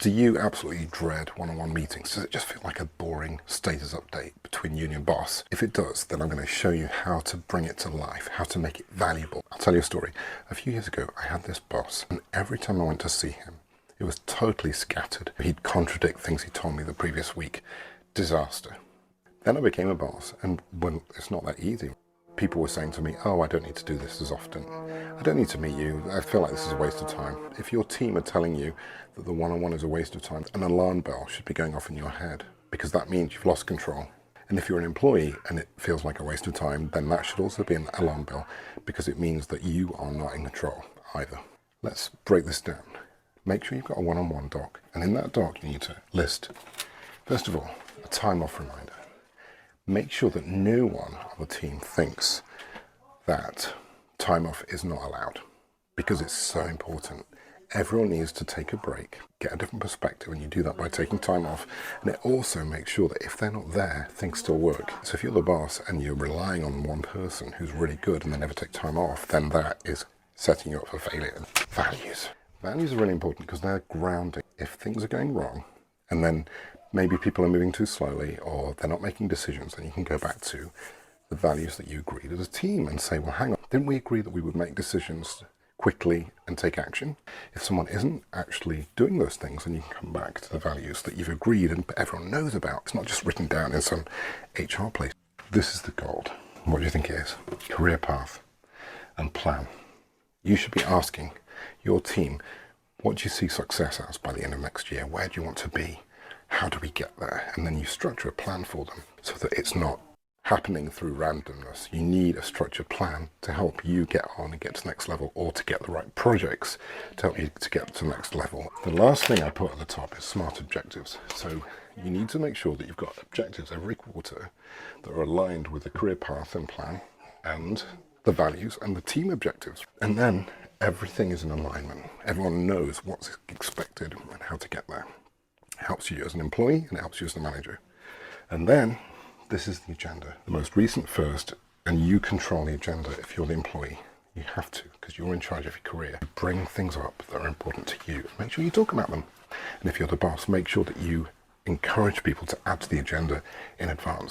Do you absolutely dread one-on-one meetings? Does it just feel like a boring status update between you and your boss? If it does, then I'm going to show you how to bring it to life, how to make it valuable. I'll tell you a story. A few years ago, I had this boss, and every time I went to see him, it was totally scattered. He'd contradict things he told me the previous week. Disaster. Then I became a boss, and when it's not that easy. People were saying to me, oh, I don't need to do this as often. I don't need to meet you. I feel like this is a waste of time. If your team are telling you that the one-on-one is a waste of time, an alarm bell should be going off in your head, because that means you've lost control. And if you're an employee and it feels like a waste of time, then that should also be an alarm bell, because it means that you are not in control either. Let's break this down. Make sure you've got a one-on-one doc, and in that doc you need to list, first of all, a time off reminder. Make sure that no one on the team thinks that time off is not allowed, because it's so important. Everyone needs to take a break, get a different perspective, and you do that by taking time off. And it also makes sure that if they're not there, things still work. So if you're the boss and you're relying on one person who's really good and they never take time off, then that is setting you up for failure. Values. Values are really important because they're grounding. If things are going wrong, and then maybe people are moving too slowly or they're not making decisions, then you can go back to the values that you agreed as a team and say, well, hang on, didn't we agree that we would make decisions quickly and take action? If someone isn't actually doing those things, then you can come back to the values that you've agreed and everyone knows about. It's not just written down in some HR place. This is the gold. What do you think it is? Career path and plan. You should be asking your team, what do you see success as by the end of next year? Where do you want to be? How do we get there? And then you structure a plan for them so that it's not happening through randomness. You need a structured plan to help you get on and get to the next level, or to get the right projects to help you to get to the next level. The last thing I put at the top is smart objectives. So you need to make sure that you've got objectives every quarter that are aligned with the career path and plan and the values and the team objectives. And then everything is in alignment. Everyone knows what's expected and how to get there. It helps you as an employee and it helps you as the manager. And then this is the agenda. The most recent first, and you control the agenda if you're the employee. You have to, because you're in charge of your career. Bring things up that are important to you. Make sure you talk about them. And if you're the boss, make sure that you encourage people to add to the agenda in advance.